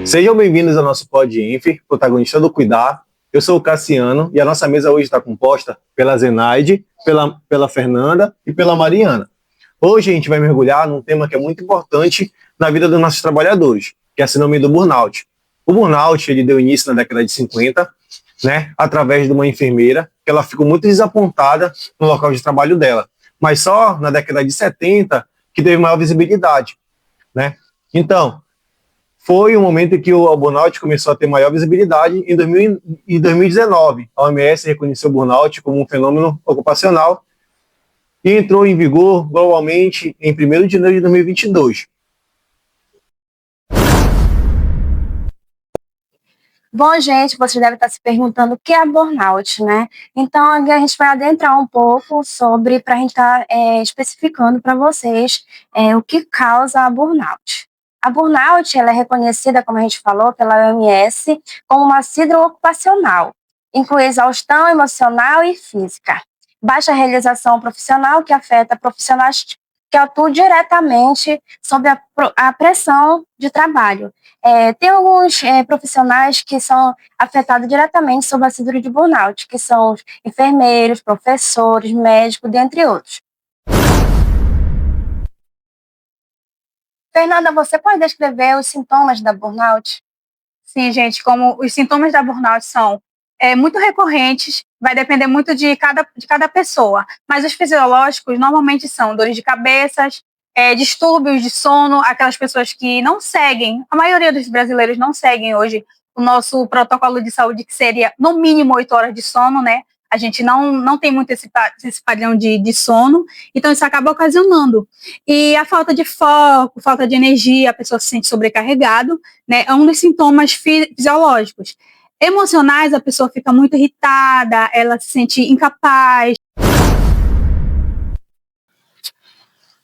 Sejam bem-vindos ao nosso Pod Inf, protagonista do Cuidar. Eu sou o Cassiano e a nossa mesa hoje está composta pela Zenaide, pela Fernanda e pela Mariana. Hoje a gente vai mergulhar num tema que é muito importante na vida dos nossos trabalhadores, que é a síndrome do burnout. O burnout ele deu início na década de 50, através de uma enfermeira, que ela ficou muito desapontada no local de trabalho dela. Mas só na década de 70 que teve maior visibilidade. Então, foi um momento em que o burnout começou a ter maior visibilidade. Em 2019, a OMS reconheceu o burnout como um fenômeno ocupacional e entrou em vigor globalmente em 1º de janeiro de 2022. Bom, gente, vocês devem estar se perguntando o que é burnout, né? Então, a gente vai adentrar um pouco sobre, para a gente estar especificando para vocês o que causa a burnout. A burnout ela é reconhecida, como a gente falou, pela OMS, como uma síndrome ocupacional. Inclui exaustão emocional e física. Baixa realização profissional que afeta profissionais que atuam diretamente sobre a pressão de trabalho. Tem alguns profissionais que são afetados diretamente sobre a síndrome de burnout, que são os enfermeiros, professores, médicos, dentre outros. Fernanda, você pode descrever os sintomas da burnout? Sim, gente, como os sintomas da burnout são muito recorrentes, vai depender muito de cada pessoa, mas os fisiológicos normalmente são dores de cabeça, distúrbios de sono, aquelas pessoas que não seguem, a maioria dos brasileiros não seguem hoje o nosso protocolo de saúde, que seria no mínimo 8 horas de sono, né? A gente não tem muito esse padrão de sono, então isso acaba ocasionando. E a falta de foco, falta de energia, a pessoa se sente sobrecarregado, né? É um dos sintomas fisiológicos. Emocionais, a pessoa fica muito irritada, ela se sente incapaz.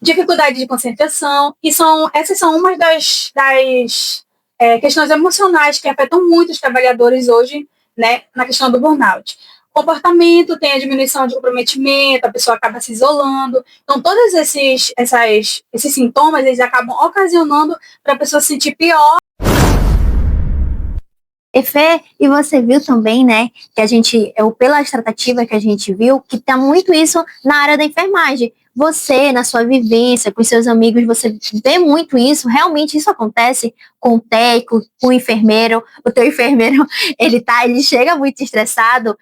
Dificuldade de concentração, e essas são umas das questões emocionais que afetam muito os trabalhadores hoje, né, na questão do burnout. Comportamento, tem a diminuição de comprometimento, a pessoa acaba se isolando. Então, todos esses sintomas, eles acabam ocasionando para a pessoa se sentir pior. Fê, e você viu também, né, que pela tratativa que a gente viu, que tá muito isso na área da enfermagem. Você, na sua vivência, com seus amigos, você vê muito isso, realmente isso acontece com o técnico, com o enfermeiro. O teu enfermeiro, ele chega muito estressado.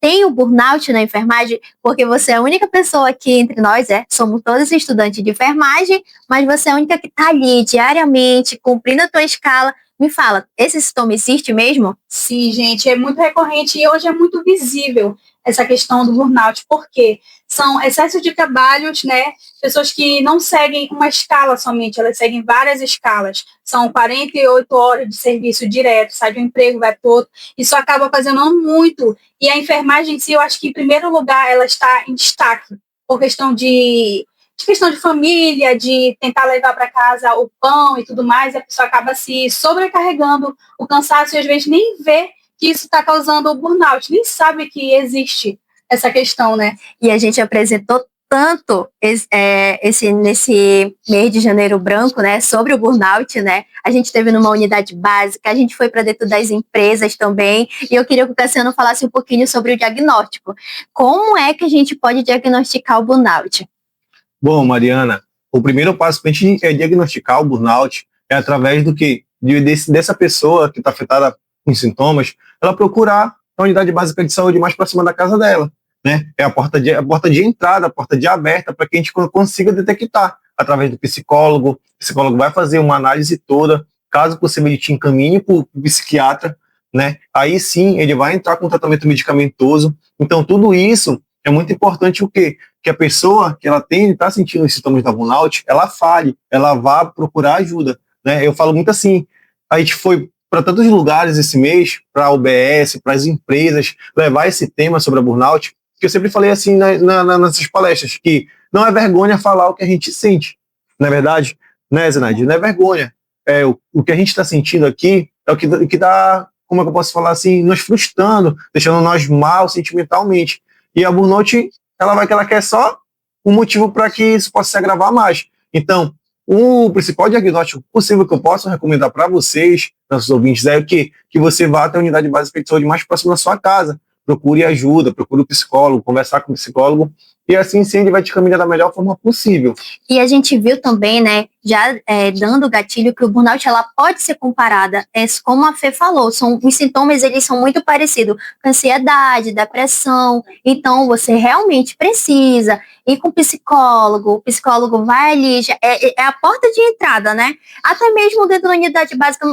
Tem o burnout na enfermagem, porque você é a única pessoa aqui entre nós, somos todos estudantes de enfermagem, mas você é a única que está ali diariamente, cumprindo a tua escala. Me fala, esse sintoma existe mesmo? Sim, gente, é muito recorrente e hoje é muito visível essa questão do burnout, porque são excessos de trabalhos, né? Pessoas que não seguem uma escala somente, elas seguem várias escalas. São 48 horas de serviço direto, sai de um emprego, vai para outro. Isso acaba ocasionando muito. E a enfermagem em si, eu acho que, em primeiro lugar, ela está em destaque, por questão de família, de tentar levar para casa o pão e tudo mais, a pessoa acaba se sobrecarregando, o cansaço, e às vezes nem vê que isso está causando o burnout, nem sabe que existe essa questão, né? E a gente apresentou tanto nesse mês de janeiro branco, né, sobre o burnout, né? A gente teve numa unidade básica, a gente foi para dentro das empresas também, e eu queria que o Cassiano falasse um pouquinho sobre o diagnóstico. Como é que a gente pode diagnosticar o burnout? Bom, Mariana, o primeiro passo para a gente diagnosticar o burnout é através dessa pessoa que está afetada com sintomas, ela procurar a unidade básica de saúde mais próxima da casa dela, né? É a porta de entrada, a porta de aberta, para que a gente consiga detectar através do psicólogo. O psicólogo vai fazer uma análise toda, caso possível ele te encaminhe para o psiquiatra, né? Aí sim ele vai entrar com tratamento medicamentoso. Então tudo isso é muito importante, o quê? Que a pessoa que ela está sentindo os sintomas da burnout, ela fale, ela vá procurar ajuda, né? Eu falo muito assim, a gente foi para tantos lugares esse mês, para a UBS, para as empresas, levar esse tema sobre a burnout, que eu sempre falei assim nessas palestras, que não é vergonha falar o que a gente sente, não é verdade? Né, Zenaide? Não é vergonha. O que a gente está sentindo aqui é o que está, como é que eu posso falar assim, nos frustrando, deixando nós mal sentimentalmente. E a burnout, ela quer só um motivo para que isso possa se agravar mais. Então, O principal diagnóstico possível que eu posso recomendar para vocês, nossos ouvintes, é o quê? Que você vá até a unidade básica de saúde mais próxima da sua casa. Procure ajuda, procure o psicólogo, conversar com o psicólogo, e assim sim ele vai te caminhar da melhor forma possível. E a gente viu também, né, já dando gatilho, que o burnout ela pode ser comparada, como a Fê falou, os sintomas eles são muito parecidos com ansiedade, depressão. Então você realmente precisa ir com o psicólogo vai ali, é a porta de entrada, né? Até mesmo dentro da unidade básica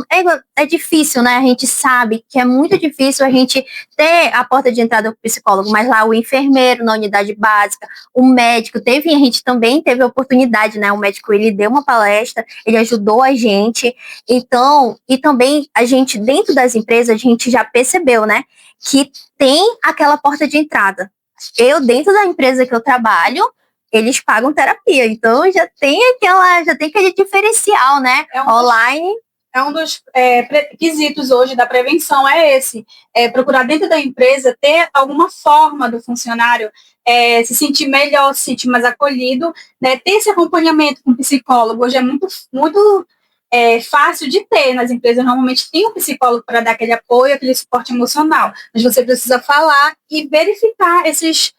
é difícil, né? A gente sabe que é muito difícil a gente ter a porta de entrada com o psicólogo, mas lá o enfermeiro na unidade básica, o médico, a gente também teve a oportunidade, né? O médico, ele deu uma palestra, ele ajudou a gente, então, e também a gente, dentro das empresas, a gente já percebeu, né? Que tem aquela porta de entrada. Dentro da empresa que eu trabalho, eles pagam terapia, então já tem aquele diferencial, né? Online. É um dos quesitos hoje da prevenção, procurar dentro da empresa ter alguma forma do funcionário se sentir melhor, se sentir mais acolhido, né? Ter esse acompanhamento com o psicólogo hoje é muito, muito fácil de ter. Nas empresas normalmente tem um psicólogo para dar aquele apoio, aquele suporte emocional, mas você precisa falar e verificar esses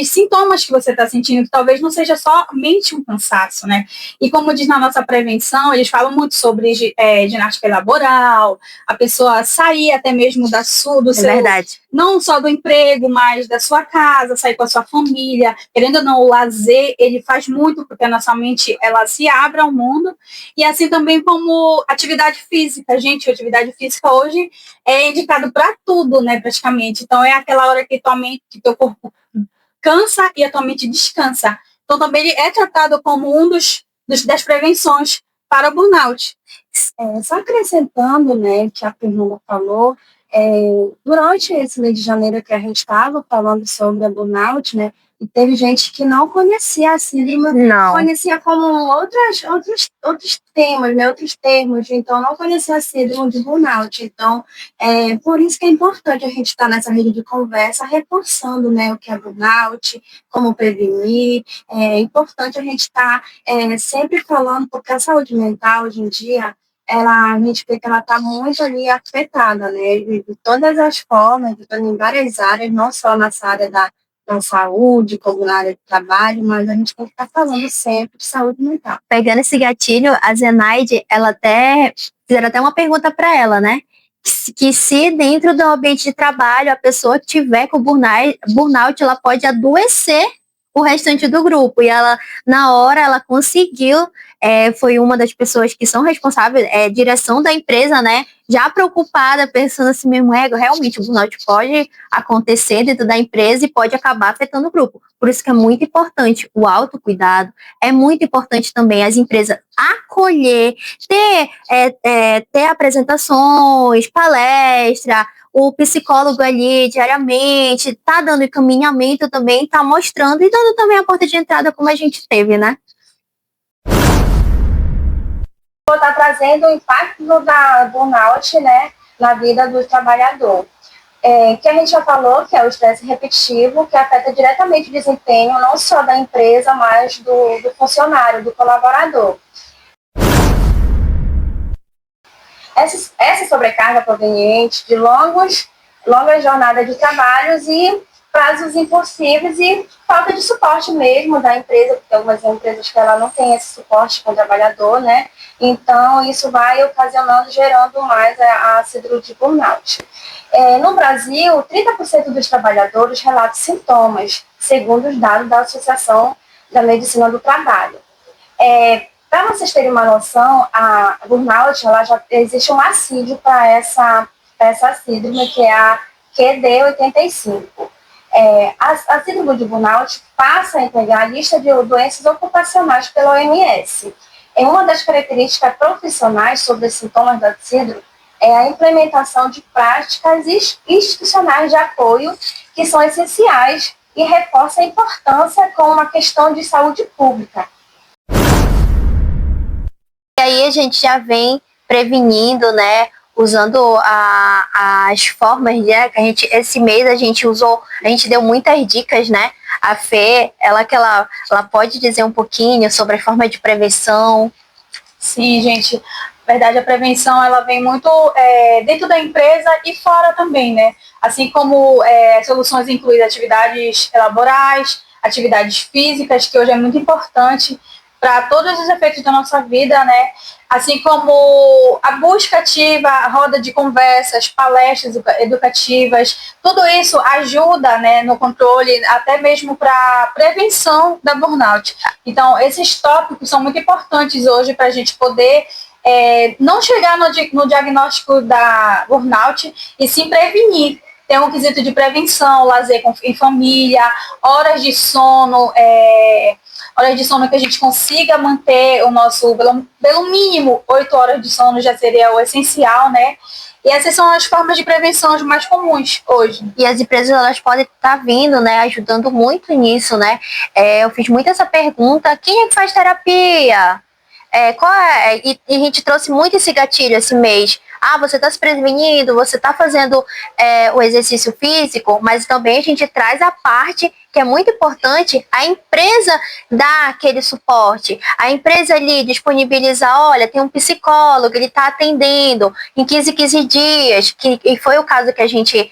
sintomas que você está sentindo, que talvez não seja somente um cansaço, né? E como diz na nossa prevenção, eles falam muito sobre ginástica laboral, a pessoa sair até mesmo do seu... Verdade. Não só do emprego, mas da sua casa, sair com a sua família. Querendo ou não, o lazer, ele faz muito, porque a nossa mente, ela se abre ao mundo. E assim também como atividade física. Gente, atividade física hoje é indicado para tudo, né, praticamente. Então, é aquela hora que teu corpo cansa e a tua mente descansa. Então, também ele é tratado como das prevenções para o burnout. Só acrescentando, né, que a Fernanda falou, durante esse mês de janeiro que a gente estava falando sobre a burnout, né, e teve gente que não conhecia a síndrome, conhecia como outros temas, né, outros termos, então não conhecia a síndrome de burnout. Então, por isso que é importante a gente estar nessa rede de conversa, reforçando, né, o que é burnout, como prevenir. É importante a gente estar sempre falando, porque a saúde mental, hoje em dia, a gente vê que ela está muito ali afetada, né, de todas as formas, em várias áreas, não só nessa área da saúde, como na área de trabalho, mas a gente tem que estar falando sempre de saúde mental. Pegando esse gatilho, a Zenaide, fizeram até uma pergunta para ela, né? Que se dentro do ambiente de trabalho a pessoa tiver com burnout, ela pode adoecer o restante do grupo. E ela, na hora, ela conseguiu, foi uma das pessoas que são responsáveis, direção da empresa, né? Já preocupada, pensando assim mesmo, realmente o burnout pode acontecer dentro da empresa e pode acabar afetando o grupo. Por isso que é muito importante o autocuidado, é muito importante também as empresas acolher, ter apresentações, palestra, o psicólogo ali diariamente, tá dando encaminhamento também, tá mostrando e dando também a porta de entrada como a gente teve, né? Está trazendo o impacto da burnout, né, na vida do trabalhador. Que a gente já falou que é o estresse repetitivo, que afeta diretamente o desempenho não só da empresa, mas do funcionário, do colaborador. Essa sobrecarga proveniente de longas jornadas de trabalhos e prazos impossíveis e falta de suporte mesmo da empresa, porque algumas empresas que ela não tem esse suporte com o trabalhador, né? Então, isso vai ocasionando, gerando mais a síndrome de burnout. No Brasil, 30% dos trabalhadores relatam sintomas, segundo os dados da Associação da Medicina do Trabalho. Para vocês terem uma noção, a burnout, ela já existe um assídio para essa síndrome, que é a QD85. A síndrome de burnout passa a integrar a lista de doenças ocupacionais pela OMS. Uma das características profissionais sobre os sintomas da síndrome é a implementação de práticas institucionais de apoio que são essenciais e reforçam a importância como uma questão de saúde pública. E aí a gente já vem prevenindo, né, usando as formas, né, que esse mês a gente deu muitas dicas, né, A Fê, ela pode dizer um pouquinho sobre a forma de prevenção. Sim, gente. Na verdade, a prevenção ela vem muito dentro da empresa e fora também, né? Assim como soluções incluem atividades laborais, atividades físicas, que hoje é muito importante para todos os efeitos da nossa vida, né? Assim como a busca ativa, a roda de conversas, palestras educativas, tudo isso ajuda, né, no controle, até mesmo para prevenção da burnout. Então, esses tópicos são muito importantes hoje para a gente poder não chegar no diagnóstico da burnout e sim prevenir. Tem um quesito de prevenção, lazer em família, horas de sono que a gente consiga manter o nosso, pelo mínimo, 8 horas de sono já seria o essencial, né? E essas são as formas de prevenção as mais comuns hoje. E as empresas, elas podem estar vindo, né, ajudando muito nisso, né? Eu fiz muito essa pergunta, quem é que faz terapia? E a gente trouxe muito esse gatilho esse mês. Você está se prevenindo, você está fazendo o exercício físico, mas também a gente traz a parte que é muito importante, a empresa dá aquele suporte, a empresa ali disponibiliza, olha, tem um psicólogo, ele está atendendo em 15 dias, que foi o caso que a gente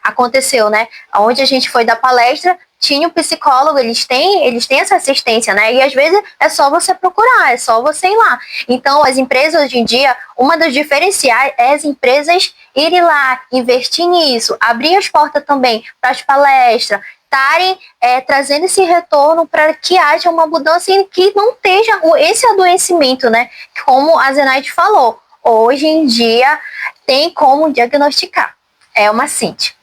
aconteceu, né? Onde a gente foi dar palestra, tinha um psicólogo, eles têm essa assistência, né? E às vezes é só você procurar, é só você ir lá. Então, as empresas hoje em dia, uma das diferenciais é as empresas irem lá, investir nisso, abrir as portas também para as palestras, estarem trazendo esse retorno para que haja uma mudança e que não esteja esse adoecimento, né? Como a Zenaide falou, hoje em dia tem como diagnosticar. É uma CINT.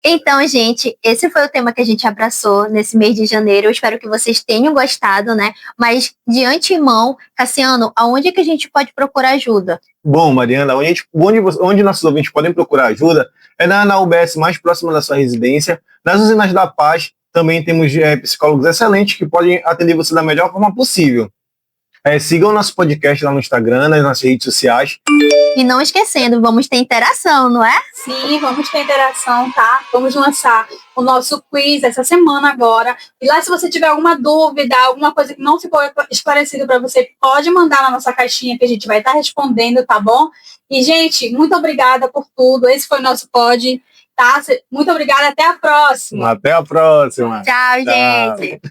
Então, gente, esse foi o tema que a gente abraçou nesse mês de janeiro. Eu espero que vocês tenham gostado, né? Mas, de antemão, Cassiano, aonde é que a gente pode procurar ajuda? Bom, Mariana, onde nossos ouvintes podem procurar ajuda é na UBS mais próxima da sua residência. Nas usinas da Paz também temos psicólogos excelentes que podem atender você da melhor forma possível. Sigam o nosso podcast lá no Instagram, nas nossas redes sociais. E não esquecendo, vamos ter interação, não é? Sim, vamos ter interação, tá? Vamos lançar o nosso quiz essa semana agora. E lá, se você tiver alguma dúvida, alguma coisa que não ficou esclarecido para você, pode mandar na nossa caixinha que a gente vai estar respondendo, tá bom? E, gente, muito obrigada por tudo. Esse foi o nosso pod, tá? Muito obrigada. Até a próxima. Até a próxima. Tchau, gente.